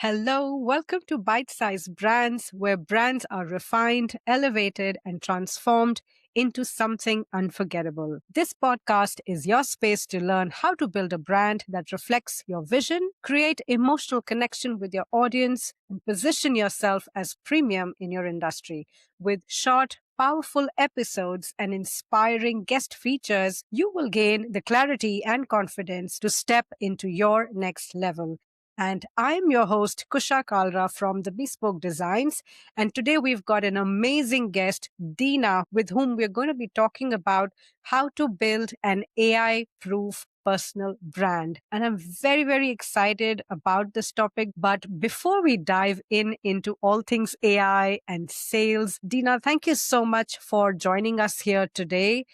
Hello, welcome to Bite Size Brands, where brands are refined, elevated, and transformed into something unforgettable. This podcast is your space to learn how to build a brand that reflects your vision, create emotional connection with your audience, and position yourself as premium in your industry. With short, powerful episodes and inspiring guest features, you will gain the clarity and confidence to step into your next level. And I'm your host, Kusha Kalra from the Bespoke Designs. And today we've got an amazing guest, Dina, with whom we're going to be talking about how to build an AI proof personal brand. And I'm very, very excited about this topic. But before we dive into all things AI and sales, Dina, thank you so much for joining us here today.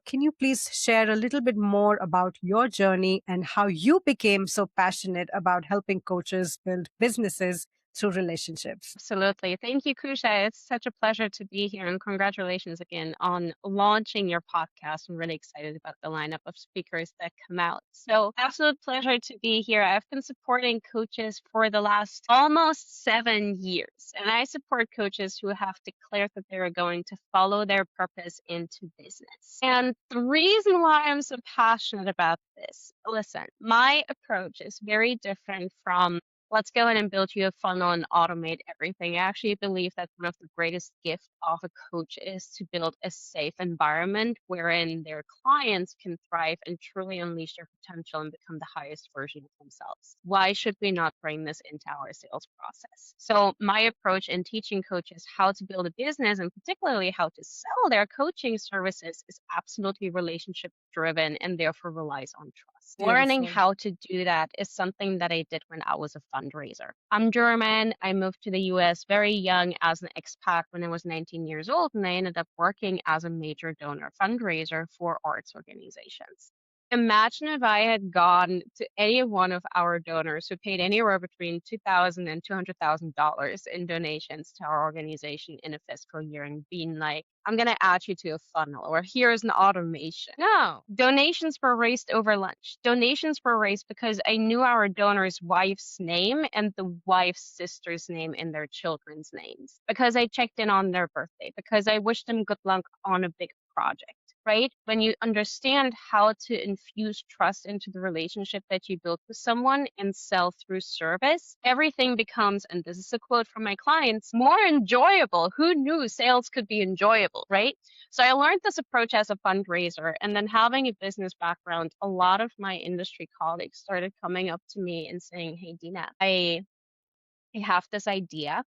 Can you please share a little bit more about your journey and how you became so passionate about helping coaches build businesses through relationships? Absolutely. Thank you, Kusha. It's such a pleasure to be here, and congratulations again on launching your podcast. I'm really excited about the lineup of speakers that come out. So, absolute pleasure to be here. I've been supporting coaches for the last almost 7 years, and I support coaches who have declared that they are going to follow their purpose into business. And the reason why I'm so passionate about this, listen, my approach is very different from let's go in and build you a funnel and automate everything. I actually believe that one of the greatest gifts of a coach is to build a safe environment wherein their clients can thrive and truly unleash their potential and become the highest version of themselves. Why should we not bring this into our sales process? So my approach in teaching coaches how to build a business and particularly how to sell their coaching services is absolutely relationship driven and therefore relies on trust. Learning Beautiful. how to do that is something that I did when I was a fundraiser. I'm German. I moved to the US very young as an expat when I was 19 years old, and I ended up working as a major donor fundraiser for arts organizations. Imagine if I had gone to any one of our donors who paid anywhere between $2,000 and $200,000 in donations to our organization in a fiscal year and being like, I'm going to add you to a funnel, or here's an automation. No, donations were raised over lunch. Donations were raised because I knew our donor's wife's name and the wife's sister's name and their children's names, because I checked in on their birthday, because I wished them good luck on a big project. Right? When you understand how to infuse trust into the relationship that you build with someone and sell through service, everything becomes, and this is a quote from my clients, more enjoyable. Who knew sales could be enjoyable, right? So I learned this approach as a fundraiser, and then having a business background, a lot of my industry colleagues started coming up to me and saying, "Hey, Dina, I have this idea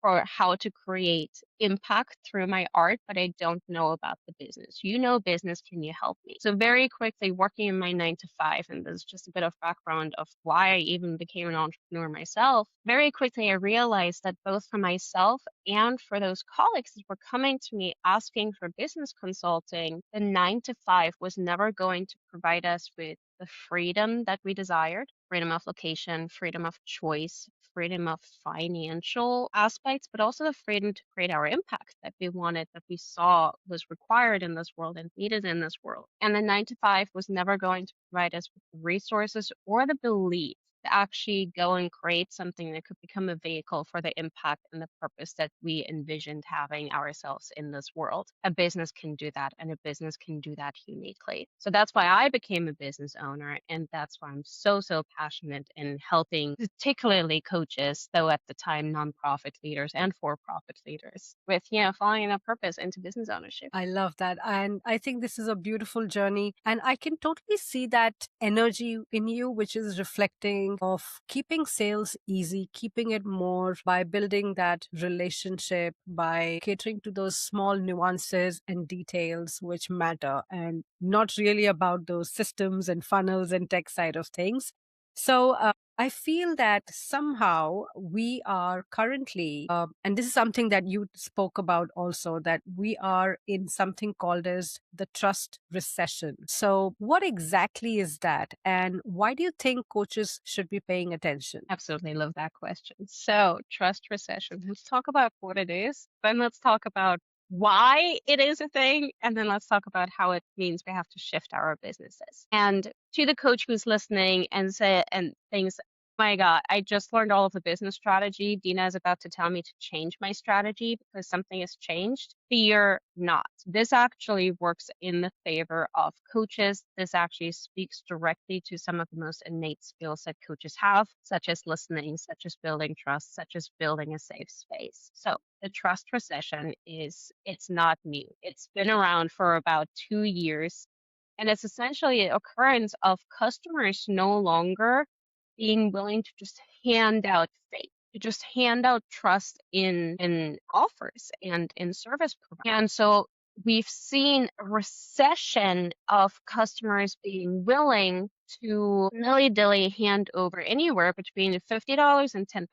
for how to create impact through my art, but I don't know about the business. You know business, can you help me?" So very quickly working in my 9 to 5, and this is just a bit of background of why I even became an entrepreneur myself. Very quickly I realized that both for myself and for those colleagues that were coming to me asking for business consulting, the 9 to 5 was never going to provide us with the freedom that we desired, freedom of location, freedom of choice, freedom of financial aspects, but also the freedom to create our impact that we wanted, that we saw was required in this world and needed in this world. And the 9 to 5 was never going to provide us with the resources or the belief to actually go and create something that could become a vehicle for the impact and the purpose that we envisioned having ourselves in this world. A business can do that, and a business can do that uniquely. So that's why I became a business owner, and that's why I'm so, so passionate in helping, particularly coaches, though at the time nonprofit leaders and for-profit leaders, with following that purpose into business ownership. I love that. And I think this is a beautiful journey. And I can totally see that energy in you, which is reflecting of keeping sales easy, keeping it more by building that relationship, by catering to those small nuances and details which matter and not really about those systems and funnels and tech side of things. So I feel that somehow we are currently, and this is something that you spoke about also, that we are in something called as the trust recession. So, what exactly is that? And why do you think coaches should be paying attention? Absolutely love that question. So, trust recession. Let's talk about what it is. Then let's talk about why it is a thing. And then let's talk about how it means we have to shift our businesses. And to the coach who's listening and say and thinks, My God, I just learned all of the business strategy. Dina is about to tell me to change my strategy because something has changed. Fear not. This actually works in the favor of coaches. This actually speaks directly to some of the most innate skills that coaches have, such as listening, such as building trust, such as building a safe space. So the trust recession it's not new. It's been around for about 2 years. And it's essentially an occurrence of customers no longer being willing to just hand out faith, to just hand out trust in offers and in service providers. And so we've seen a recession of customers being willing to nilly-dilly hand over anywhere between $50 and $10,000,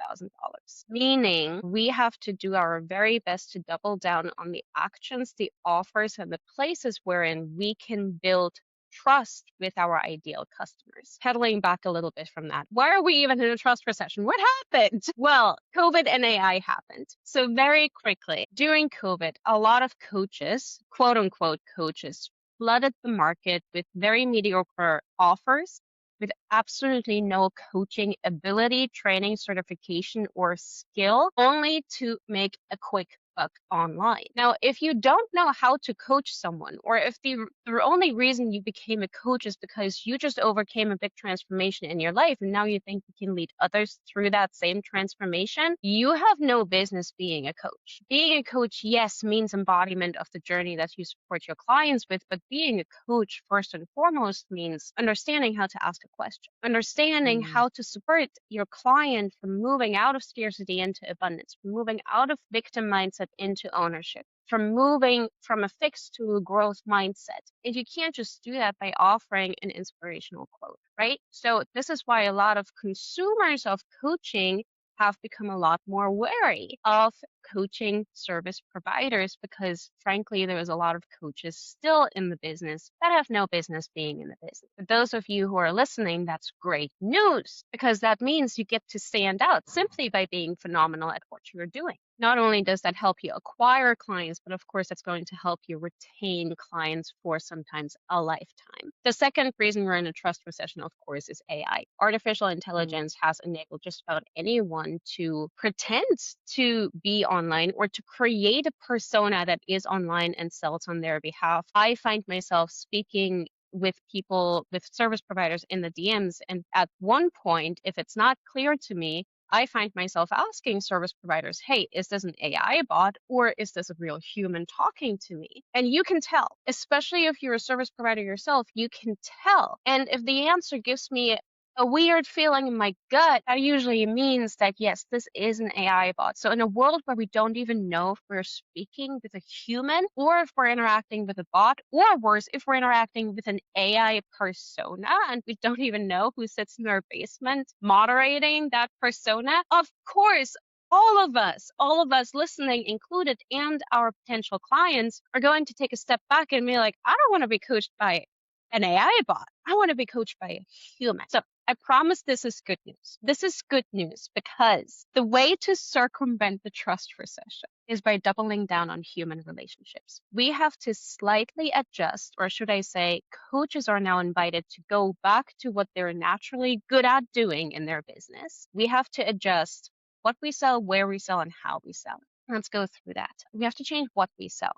meaning we have to do our very best to double down on the actions, the offers, and the places wherein we can build trust with our ideal customers. Pedaling back a little bit from that, why are we even in a trust recession? What happened? Well, COVID and AI happened. So very quickly, during COVID, a lot of coaches, quote unquote coaches, flooded the market with very mediocre offers with absolutely no coaching ability, training, certification, or skill, only to make a quick buck online. Now, if you don't know how to coach someone, or if the only reason you became a coach is because you just overcame a big transformation in your life and now you think you can lead others through that same transformation, you have no business being a coach. Being a coach, yes, means embodiment of the journey that you support your clients with, but being a coach, first and foremost, means understanding how to ask a question, understanding Mm. how to support your client from moving out of scarcity into abundance, from moving out of victim mindset into ownership, from moving from a fixed to a growth mindset. And you can't just do that by offering an inspirational quote, right? So this is why a lot of consumers of coaching have become a lot more wary of coaching service providers because frankly there is a lot of coaches still in the business that have no business being in the business. For those of you who are listening, that's great news because that means you get to stand out simply by being phenomenal at what you're doing. Not only does that help you acquire clients, but of course, it's going to help you retain clients for sometimes a lifetime. The second reason we're in a trust recession, of course, is AI. Artificial Mm. intelligence has enabled just about anyone to pretend to be online or to create a persona that is online and sells on their behalf. I find myself speaking with people, with service providers in the DMs. And at one point, if it's not clear to me, I find myself asking service providers, hey, is this an AI bot or is this a real human talking to me? And you can tell, especially if you're a service provider yourself, you can tell. And if the answer gives me a weird feeling in my gut, that usually means that yes, this is an AI bot. So in a world where we don't even know if we're speaking with a human or if we're interacting with a bot, or worse, if we're interacting with an AI persona and we don't even know who sits in our basement moderating that persona, of course, all of us listening included, and our potential clients are going to take a step back and be like, I don't want to be coached by an AI bot. I want to be coached by a human. So I promise this is good news. This is good news because the way to circumvent the trust recession is by doubling down on human relationships. We have to slightly adjust, or should I say, coaches are now invited to go back to what they're naturally good at doing in their business. We have to adjust what we sell, where we sell, and how we sell. Let's go through that. We have to change what we sell.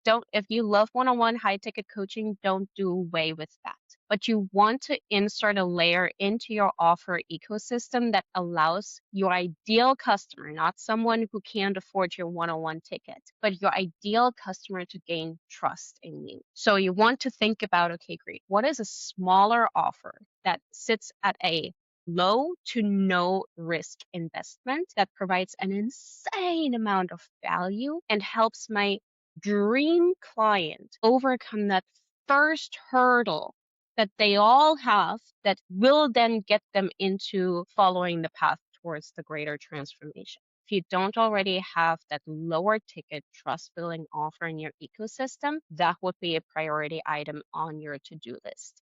Don't, if you love one-on-one high ticket coaching, don't do away with that. But you want to insert a layer into your offer ecosystem that allows your ideal customer, not someone who can't afford your one-on-one ticket, but your ideal customer to gain trust in you. So you want to think about, okay, great, what is a smaller offer that sits at a low to no risk investment that provides an insane amount of value and helps my dream client overcome that first hurdle that they all have that will then get them into following the path towards the greater transformation. If you don't already have that lower ticket trust building offer in your ecosystem, that would be a priority item on your to-do list.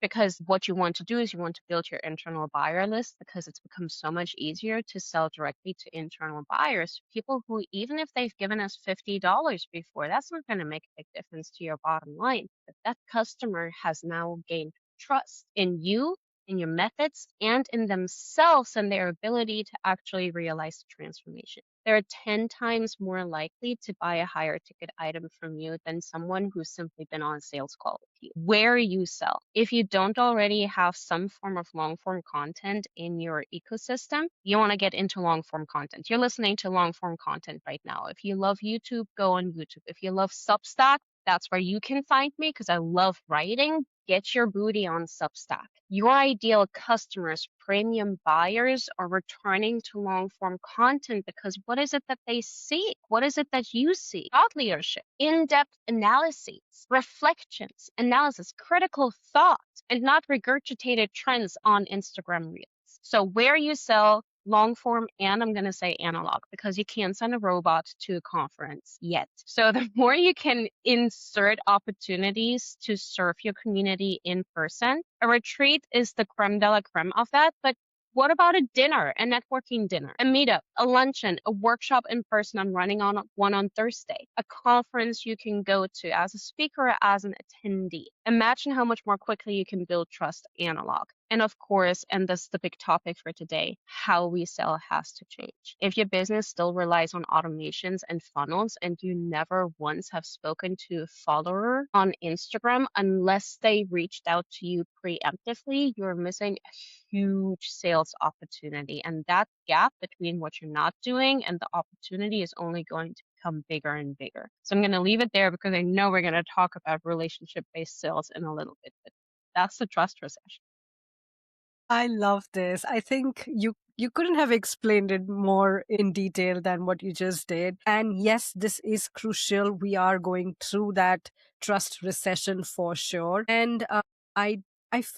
Because what you want to do is you want to build your internal buyer list because it's become so much easier to sell directly to internal buyers, people who, even if they've given us $50 before, that's not going to make a big difference to your bottom line. But that customer has now gained trust in you in your methods, and in themselves and their ability to actually realize the transformation. They're 10 times more likely to buy a higher ticket item from you than someone who's simply been on a sales call with you. Where you sell. If you don't already have some form of long form content in your ecosystem, you want to get into long form content. You're listening to long form content right now. If you love YouTube, go on YouTube. If you love Substack, that's where you can find me because I love writing. Get your booty on Substack. Your ideal customers, premium buyers, are returning to long form content because what is it that they seek? What is it that you seek? Thought leadership, in depth analyses, reflections, analysis, critical thought, and not regurgitated trends on Instagram Reels. So, where you sell, long form, and I'm going to say analog because you can't send a robot to a conference yet. So the more you can insert opportunities to serve your community in person, a retreat is the creme de la creme of that. But what about a dinner, a networking dinner, a meetup, a luncheon, a workshop in person? I'm running on one on Thursday, a conference you can go to as a speaker or as an attendee. Imagine how much more quickly you can build trust analog. And of course, and this is the big topic for today, how we sell has to change. If your business still relies on automations and funnels and you never once have spoken to a follower on Instagram unless they reached out to you preemptively, you're missing a huge sales opportunity. And that gap between what you're not doing and the opportunity is only going to become bigger and bigger. So I'm going to leave it there because I know we're going to talk about relationship-based sales in a little bit, but that's the trust recession. I love this. I think you couldn't have explained it more in detail than what you just did. And yes, this is crucial. We are going through that trust recession for sure. And I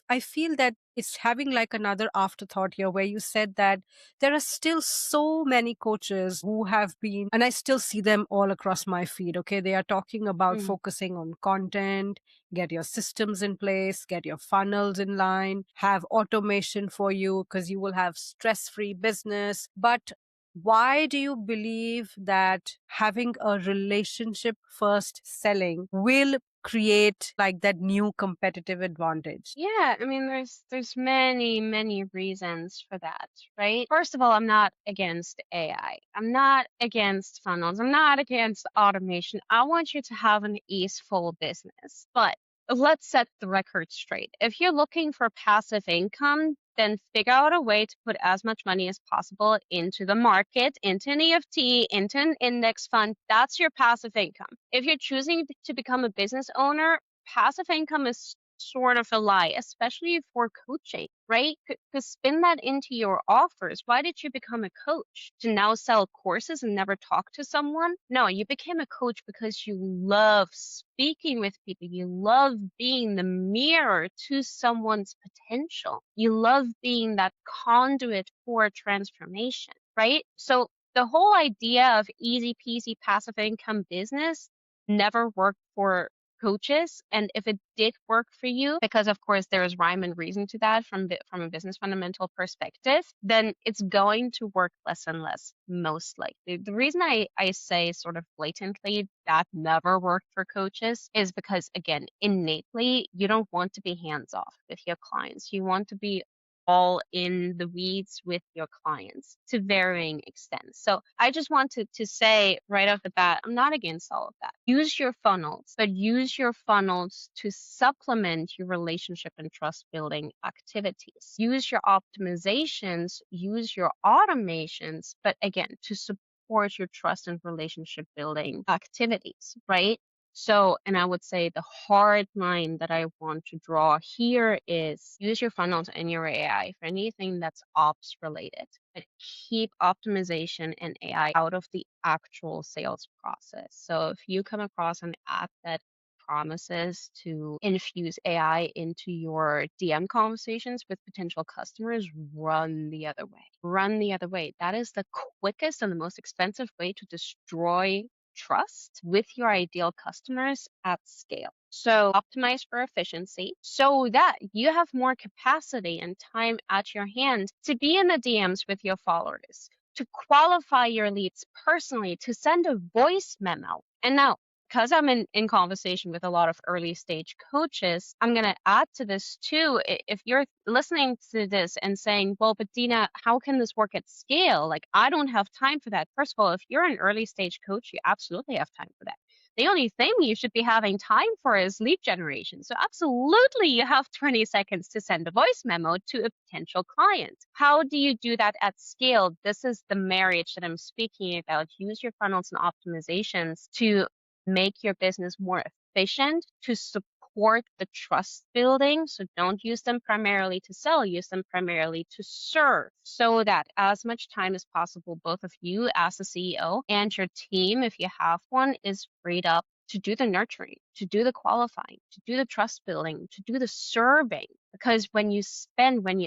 I feel that it's having like another afterthought here where you said that there are still so many coaches who have been, and I still see them all across my feed. Okay. They are talking about Mm. focusing on content, get your systems in place, get your funnels in line, have automation for you because you will have stress free business. But why do you believe that having a relationship first selling will create like that new competitive advantage? Yeah, I mean, there's many reasons for that, right? First of all, I'm not against AI. I'm not against funnels. I'm not against automation. I want you to have an easeful business. But let's set the record straight. If you're looking for passive income, then figure out a way to put as much money as possible into the market, into an EFT, into an index fund. That's your passive income. If you're choosing to become a business owner, passive income is sort of a lie, especially for coaching, right? To spin that into your offers. Why did you become a coach? To now sell courses and never talk to someone? No, you became a coach because you love speaking with people. You love being the mirror to someone's potential. You love being that conduit for transformation, right? So the whole idea of easy peasy passive income business never worked for coaches. And if it did work for you, because of course there's rhyme and reason to that from a business fundamental perspective, then it's going to work less and less, most likely. The reason I say sort of blatantly that never worked for coaches is because, again, innately, you don't want to be hands off with your clients. You want to be all in the weeds with your clients to varying extents. So I just wanted to say right off the bat, I'm not against all of that. Use your funnels, but use your funnels to supplement your relationship and trust building activities. Use your optimizations, use your automations, but again, to support your trust and relationship building activities, right? So, and I would say the hard line that I want to draw here is use your funnels and your AI for anything that's ops related, but keep optimization and AI out of the actual sales process. So if you come across an app that promises to infuse AI into your DM conversations with potential customers, run the other way. Run the other way. That is the quickest and the most expensive way to destroy trust with your ideal customers at scale. So optimize for efficiency so that you have more capacity and time at your hand to be in the DMs with your followers, to qualify your leads personally, to send a voice memo. And now Because I'm in conversation with a lot of early stage coaches, I'm going to add to this too. If you're listening to this and saying, well, but Dina, how can this work at scale? Like, I don't have time for that. First of all, if you're an early stage coach, you absolutely have time for that. The only thing you should be having time for is lead generation. So absolutely, you have 20 seconds to send a voice memo to a potential client. How do you do that at scale? This is the marriage that I'm speaking about. Use your funnels and optimizations to make your business more efficient, to support the trust building. So don't use them primarily to sell, use them primarily to serve, so that as much time as possible, both of you as a CEO and your team, if you have one, is freed up to do the nurturing, to do the qualifying, to do the trust building, to do the serving. Because when you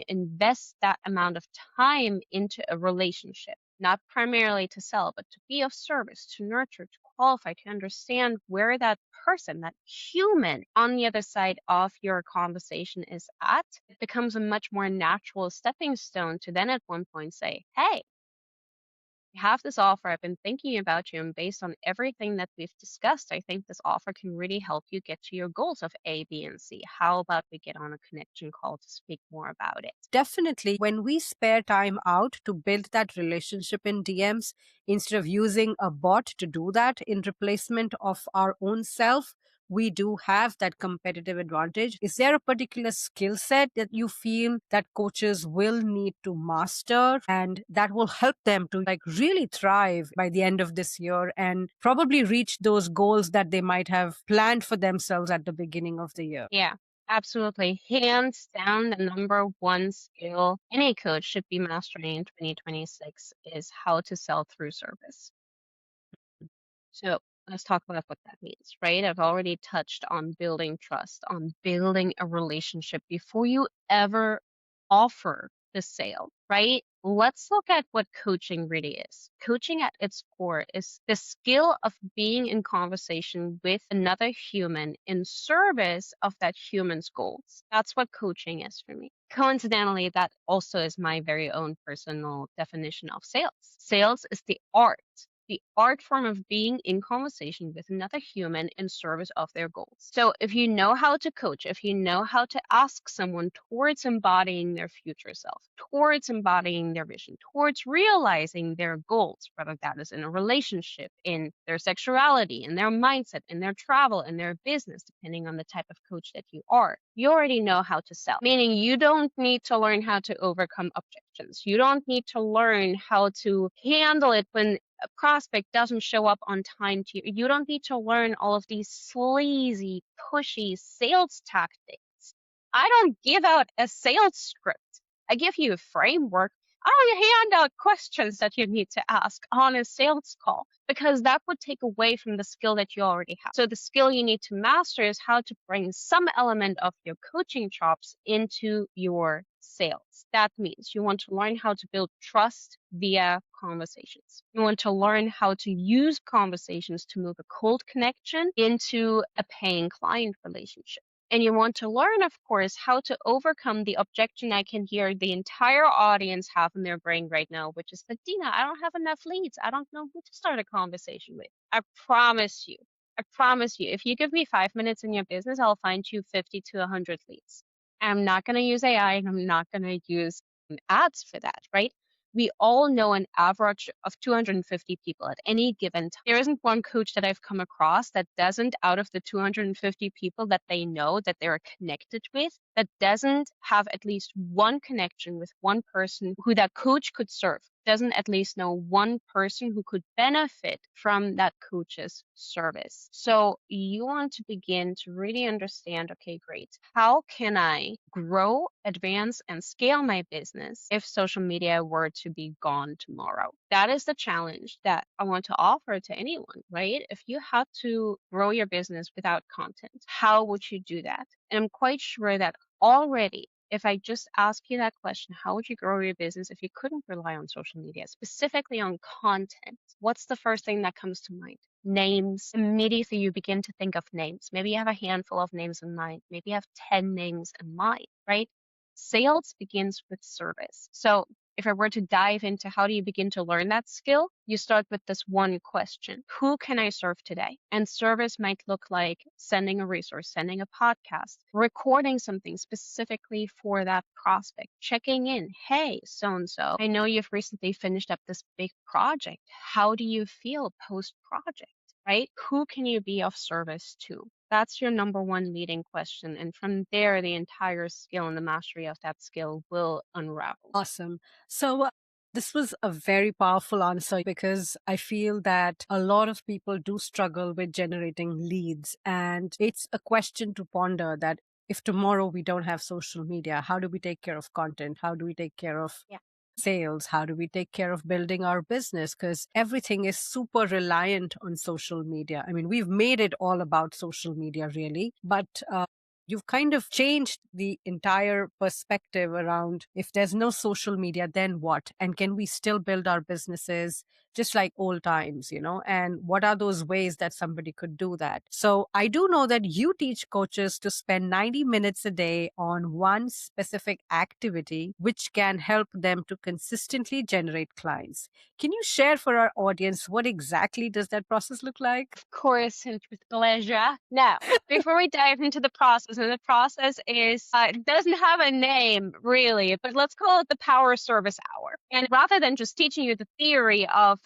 invest that amount of time into a relationship, not primarily to sell, but to be of service, to nurture, to qualify, to understand where that person, that human on the other side of your conversation is at, it becomes a much more natural stepping stone to then at one point say, hey, I have this offer. I've been thinking about you, and based on everything that we've discussed, I think this offer can really help you get to your goals of A, B, and C. How about we get on a connection call to speak more about it? Definitely, when we spare time out to build that relationship in DMs, instead of using a bot to do that in replacement of our own self, we do have that competitive advantage. Is there a particular skill set that you feel that coaches will need to master and that will help them to like really thrive by the end of this year and probably reach those goals that they might have planned for themselves at the beginning of the year? Yeah, absolutely. Hands down, the number one skill any coach should be mastering in 2026 is how to sell through service. So let's talk about what that means, right? I've already touched on building trust, on building a relationship before you ever offer the sale, right? Let's look at what coaching really is. Coaching at its core is the skill of being in conversation with another human in service of that human's goals. That's what coaching is for me. Coincidentally, that also is my very own personal definition of sales. Sales is the art form of being in conversation with another human in service of their goals. So, if you know how to coach, if you know how to ask someone towards embodying their future self, towards embodying their vision, towards realizing their goals, whether that is in a relationship, in their sexuality, in their mindset, in their travel, in their business, depending on the type of coach that you are, you already know how to sell. Meaning, you don't need to learn how to overcome objections. You don't need to learn how to handle it when a prospect doesn't show up on time to you. You don't need to learn all of these sleazy, pushy sales tactics. I don't give out a sales script. I give you a framework. I don't hand out questions that you need to ask on a sales call because that would take away from the skill that you already have. So the skill you need to master is how to bring some element of your coaching chops into your sales. That means you want to learn how to build trust via conversations. You want to learn how to use conversations to move a cold connection into a paying client relationship. And you want to learn, of course, how to overcome the objection I can hear the entire audience have in their brain right now, which is that, Dina, I don't have enough leads. I don't know who to start a conversation with. I promise you, if you give me 5 minutes in your business, I'll find you 50 to 100 leads. I'm not going to use AI and I'm not going to use ads for that, right? We all know an average of 250 people at any given time. There isn't one coach that I've come across that doesn't, out of the 250 people that they know that they're connected with, that doesn't have at least one connection with one person who that coach could serve, doesn't at least know one person who could benefit from that coach's service. So you want to begin to really understand, okay, great. How can I grow, advance, and scale my business if social media were to be gone tomorrow? That is the challenge that I want to offer to anyone, right? If you had to grow your business without content, how would you do that? And I'm quite sure that already, if I just ask you that question, how would you grow your business if you couldn't rely on social media, specifically on content? What's the first thing that comes to mind? Names. Immediately you begin to think of names. Maybe you have a handful of names in mind. Maybe you have 10 names in mind, right? Sales begins with service. So if I were to dive into how do you begin to learn that skill, you start with this one question. Who can I serve today? And service might look like sending a resource, sending a podcast, recording something specifically for that prospect, checking in. Hey, so-and-so, I know you've recently finished up this big project. How do you feel post-project? Right? Who can you be of service to? That's your number one leading question. And from there, the entire skill and the mastery of that skill will unravel. Awesome. So, this was a very powerful answer because I feel that a lot of people do struggle with generating leads. And it's a question to ponder that if tomorrow we don't have social media, how do we take care of content? How do we take care of Yeah. sales? How do we take care of building our business? Because everything is super reliant on social media. I mean, we've made it all about social media, really, but you've kind of changed the entire perspective around if there's no social media, then what? And can we still build our businesses just like old times, And what are those ways that somebody could do that? So I do know that you teach coaches to spend 90 minutes a day on one specific activity, which can help them to consistently generate clients. Can you share for our audience what exactly does that process look like? Of course, and with pleasure. Now, before we dive into the process, and the process is, it doesn't have a name really, but let's call it the Power Service Hour. And rather than just teaching you the theory of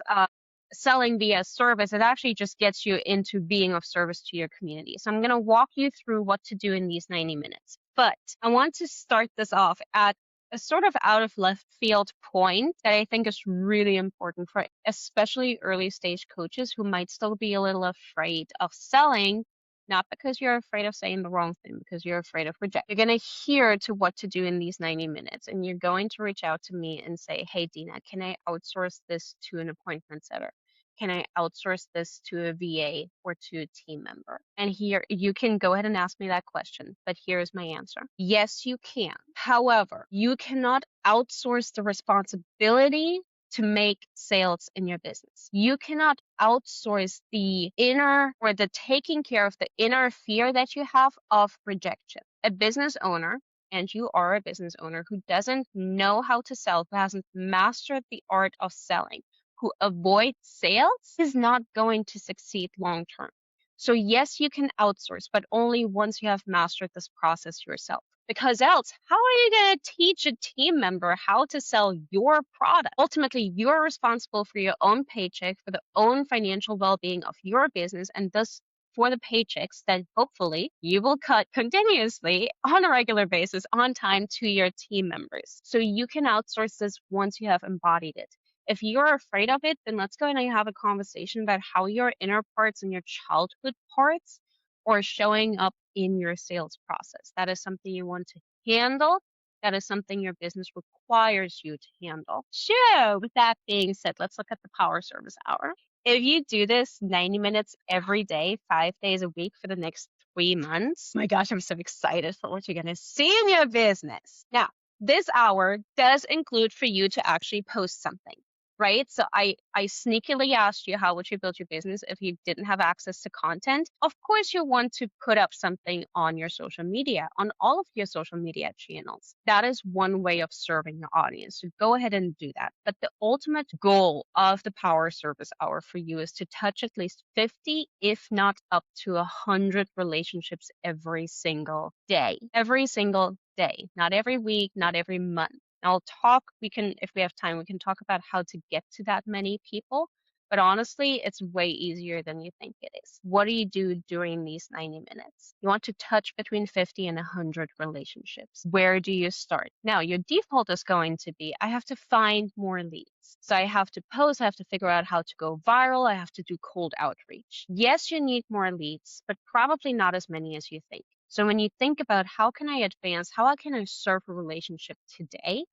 selling via service, it actually just gets you into being of service to your community. So I'm going to walk you through what to do in these 90 minutes. But I want to start this off at a sort of out of left field point that I think is really important for especially early stage coaches who might still be a little afraid of selling, not because you're afraid of saying the wrong thing, because you're afraid of rejection. You're going to hear to what to do in these 90 minutes, and you're going to reach out to me and say, hey, Dina, can I outsource this to an appointment setter? Can I outsource this to a VA or to a team member? And here you can go ahead and ask me that question, but here's my answer. Yes, you can. However, you cannot outsource the responsibility to make sales in your business. You cannot outsource the inner or the taking care of the inner fear that you have of rejection. A business owner, and you are a business owner who doesn't know how to sell, who hasn't mastered the art of selling, who avoids sales is not going to succeed long term. So yes, you can outsource, but only once you have mastered this process yourself. Because else, how are you going to teach a team member how to sell your product? Ultimately, you're responsible for your own paycheck, for the own financial well-being of your business, and thus for the paychecks that hopefully you will cut continuously on a regular basis on time to your team members. So you can outsource this once you have embodied it. If you're afraid of it, then let's go and have a conversation about how your inner parts and your childhood parts are showing up in your sales process. That is something you want to handle. That is something your business requires you to handle. So, with that being said, let's look at the Power Service Hour. If you do this 90 minutes every day, 5 days a week for the next 3 months, my gosh, I'm so excited for what you're going to see in your business. Now, this hour does include for you to actually post something. Right? So I sneakily asked you, how would you build your business if you didn't have access to content? Of course, you want to put up something on your social media, on all of your social media channels. That is one way of serving your audience. So go ahead and do that. But the ultimate goal of the Power Service Hour for you is to touch at least 50, if not up to 100 relationships every single day. Every single day. Not every week, not every month. I'll talk, if we have time, we can talk about how to get to that many people. But honestly, it's way easier than you think it is. What do you do during these 90 minutes? You want to touch between 50 and 100 relationships. Where do you start? Now, your default is going to be, I have to find more leads. So I have to post, I have to figure out how to go viral, I have to do cold outreach. Yes, you need more leads, but probably not as many as you think. So when you think about how can I advance, how can I serve a relationship today,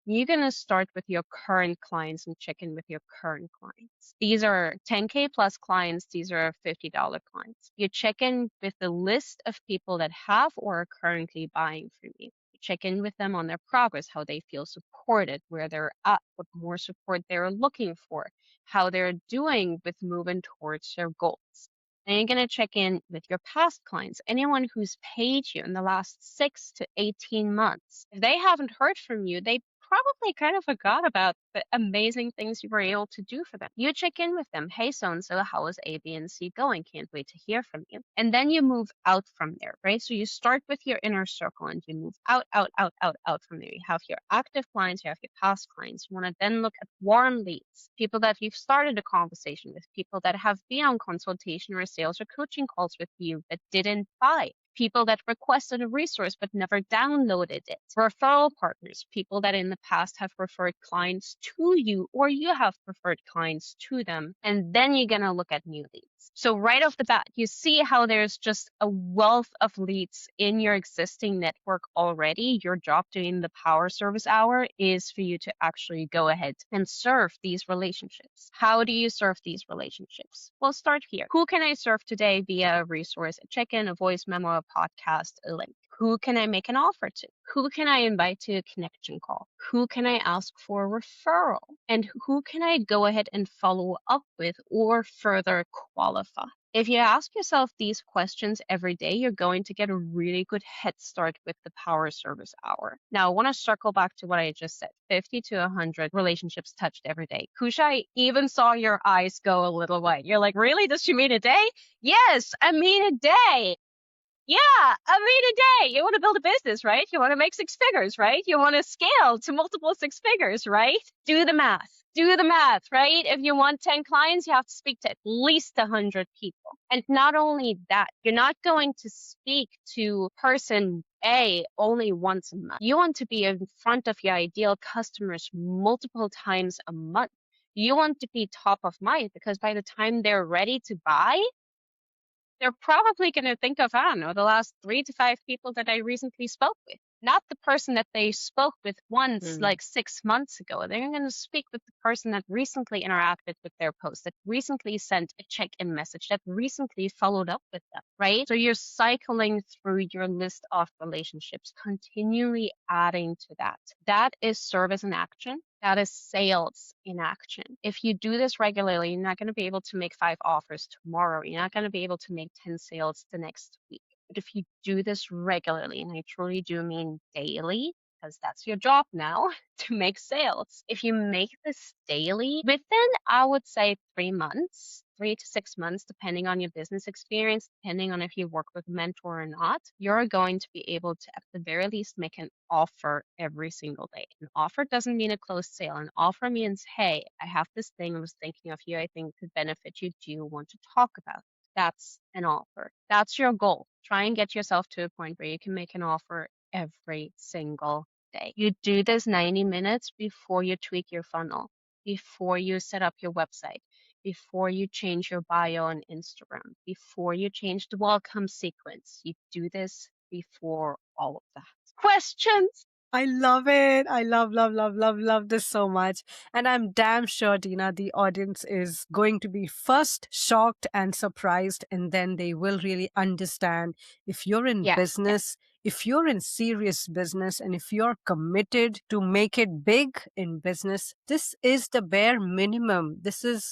you're going to start with your current clients and check in with your current clients. These are 10K plus clients. These are $50 clients. You check in with the list of people that have or are currently buying from you. You check in with them on their progress, how they feel supported, where they're at, what more support they're looking for, how they're doing with moving towards their goals. Then you're going to check in with your past clients, anyone who's paid you in the last 6 to 18 months. If they haven't heard from you, they probably kind of forgot about the amazing things you were able to do for them. You check in with them. Hey, so and so, how is A, B, and C going? Can't wait to hear from you. And then you move out from there, right? So you start with your inner circle and you move out, out, out, out, out from there. You have your active clients, you have your past clients. You want to then look at warm leads, people that you've started a conversation with, people that have been on consultation or sales or coaching calls with you that didn't buy, people that requested a resource but never downloaded it, referral partners, people that in the past have referred clients to you or you have referred clients to them. And then you're going to look at new leads. So right off the bat, you see how there's just a wealth of leads in your existing network already. Your job during the Power Service Hour is for you to actually go ahead and serve these relationships. How do you serve these relationships? Well, start here. Who can I serve today via a resource, a check-in, a voice memo, a podcast, a link? Who can I make an offer to? Who can I invite to a connection call? Who can I ask for a referral? And who can I go ahead and follow up with or further qualify? If you ask yourself these questions every day, you're going to get a really good head start with the Power Service Hour. Now, I want to circle back to what I just said, 50 to 100 relationships touched every day. Kusha, I even saw your eyes go a little wide. You're like, really? Does she mean a day? Yes, I mean a day. Yeah, I mean a day. You want to build a business, right? You want to make six figures, right? You want to scale to multiple six figures, right? Do the math. Do the math, right? If you want 10 clients, you have to speak to at least 100 people. And not only that, you're not going to speak to person A only once a month. You want to be in front of your ideal customers multiple times a month. You want to be top of mind because by the time they're ready to buy, they're probably going to think of, I don't know, the last 3 to 5 people that I recently spoke with, not the person that they spoke with once, like 6 months ago. They're going to speak with the person that recently interacted with their post, that recently sent a check-in message, that recently followed up with them, right? So you're cycling through your list of relationships, continually adding to that. That is service in action. That is sales in action. If you do this regularly, you're not going to be able to make 5 offers tomorrow. You're not going to be able to make 10 sales the next week. But if you do this regularly, and I truly do mean daily, because that's your job now to make sales. If you make this daily, within, I would say 3 months, 3 to 6 months, depending on your business experience, depending on if you work with a mentor or not, you're going to be able to, at the very least, make an offer every single day. An offer doesn't mean a closed sale. An offer means, hey, I have this thing. I was thinking of you. I think could benefit you. Do you want to talk about it? That's an offer. That's your goal. Try and get yourself to a point where you can make an offer every single day. You do this 90 minutes before you tweak your funnel, before you set up your website, before you change your bio on Instagram, before you change the welcome sequence. You do this before all of that. Questions? I love it. I love this so much. And I'm damn sure, Dina, the audience is going to be first shocked and surprised, and then they will really understand if you're in Yes. business, if you're in serious business, and if you're committed to make it big in business, this is the bare minimum.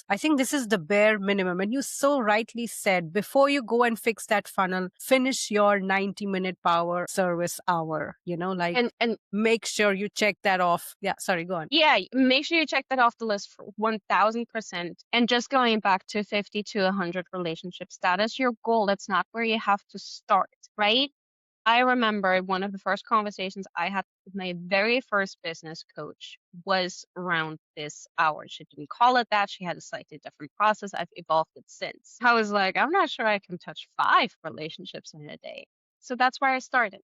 I think this is the bare minimum. And you so rightly said, before you go and fix that funnel, finish your 90-minute Power Service Hour, And make sure you check that off. Yeah, sorry, go on. yeah, make sure you check that off the list for 1000%. And just going back to 50 to 100 relationships, that is your goal. That's not where you have to start, right? I remember one of the first conversations I had with my very first business coach was around this hour. She didn't call it that. She had a slightly different process. I've evolved it since. I was like, I'm not sure I can touch 5 relationships in a day. So that's where I started.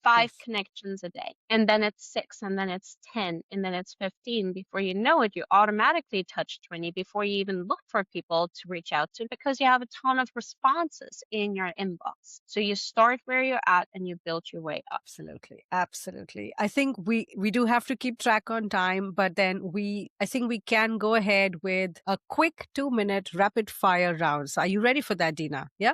5 Yes. connections a day. And then it's 6, and then it's 10, and then it's 15. Before you know it, you automatically touch 20 before you even look for people to reach out to because you have a ton of responses in your inbox. So you start where you're at and you build your way up. Absolutely. I think we do have to keep track on time, but then I think we can go ahead with a quick 2-minute rapid fire round. So are you ready for that, Dina? Yeah?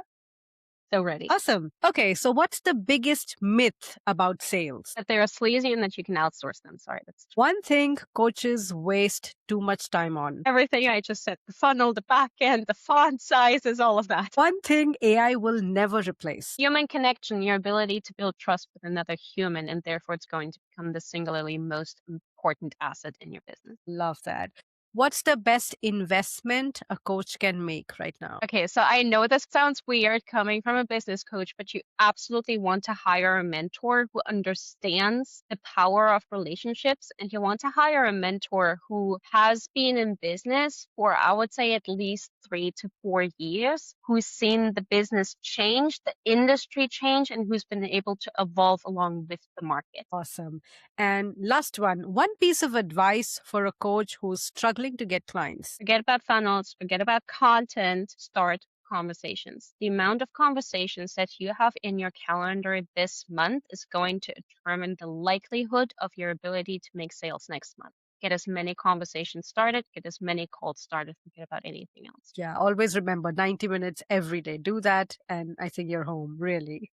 So ready. Awesome. Okay, so what's the biggest myth about sales? That they're sleazy and that you can outsource them. Sorry, that's One thing coaches waste too much time on. everything I just said. The funnel, the back end, the font sizes, all of that. One thing AI will never replace. Human connection, your ability to build trust with another human, and therefore it's going to become the singularly most important asset in your business. Love that. What's the best investment a coach can make right now? Okay, so I know this sounds weird coming from a business coach, but you absolutely want to hire a mentor who understands the power of relationships. And you want to hire a mentor who has been in business for, I would say, at least 3 to 4 years, who's seen the business change, the industry change, and who's been able to evolve along with the market. Awesome. And last one piece of advice for a coach who's struggling to get clients. Forget about funnels, forget about content, start conversations. The amount of conversations that you have in your calendar this month is going to determine the likelihood of your ability to make sales next month. Get as many conversations started, get as many calls started, forget about anything else. Yeah, always remember 90 minutes every day. Do that, and I think you're home, really.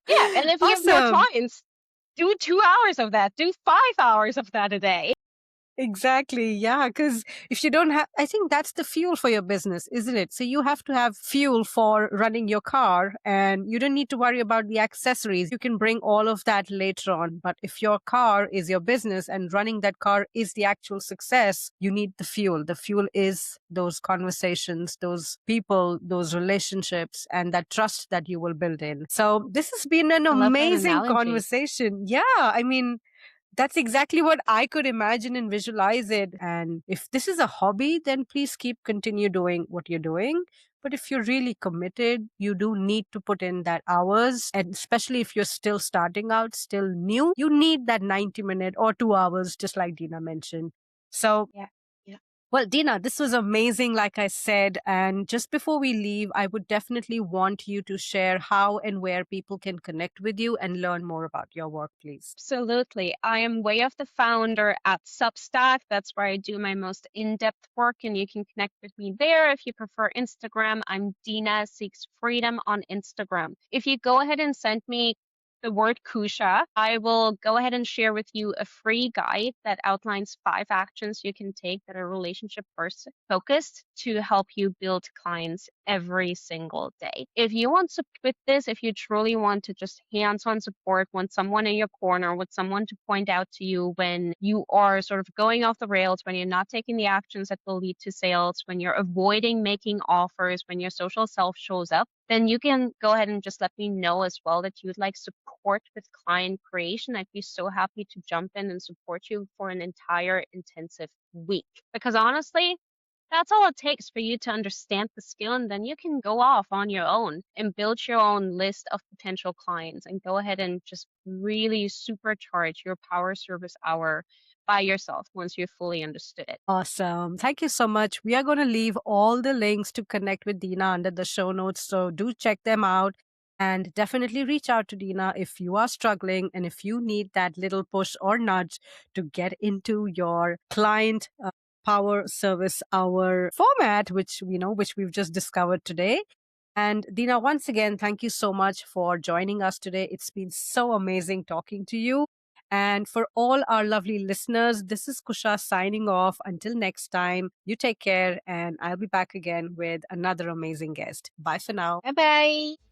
Yeah, and if you have more Awesome. clients, do 2 hours of that, do 5 hours of that a day. Exactly. Yeah. Because if you don't have, I think that's the fuel for your business, isn't it? So you have to have fuel for running your car and you don't need to worry about the accessories. You can bring all of that later on. But if your car is your business and running that car is the actual success, you need the fuel. The fuel is those conversations, those people, those relationships, and that trust that you will build in. So this has been an I love that amazing analogy. conversation. Yeah. I mean, that's exactly what I could imagine and visualize it. And if this is a hobby, then please continue doing what you're doing. But if you're really committed, you do need to put in that hours. And especially if you're still starting out, still new, you need that 90-minute or 2 hours, just like Dina mentioned. So Yeah. Yeah. well, Dina, this was amazing, like I said. And just before we leave, I would definitely want you to share how and where people can connect with you and learn more about your work, please. Absolutely. I am Way of the Founder at Substack. That's where I do my most in-depth work, and you can connect with me there. If you prefer Instagram, I'm Dina Seeks Freedom on Instagram. If you go ahead and send me the word Kusha, I will go ahead and share with you a free guide that outlines 5 actions you can take that are relationship first focused to help you build clients every single day. If you want support with this, if you truly want to just hands-on support, want someone in your corner, want someone to point out to you when you are sort of going off the rails, when you're not taking the actions that will lead to sales, when you're avoiding making offers, when your social self shows up, then you can go ahead and just let me know as well that you would like support with client creation. I'd be so happy to jump in and support you for an entire intensive week. Because honestly, that's all it takes for you to understand the skill, and then you can go off on your own and build your own list of potential clients and go ahead and just really supercharge your power service hour by yourself once you've fully understood it. Awesome. Thank you so much. We are going to leave all the links to connect with Dina under the show notes. So do check them out and definitely reach out to Dina if you are struggling and if you need that little push or nudge to get into your client power service hour format, which we've just discovered today. And Dina, once again, thank you so much for joining us today. It's been so amazing talking to you. And for all our lovely listeners, this is Kusha signing off. Until next time, you take care, and I'll be back again with another amazing guest. Bye for now. Bye bye.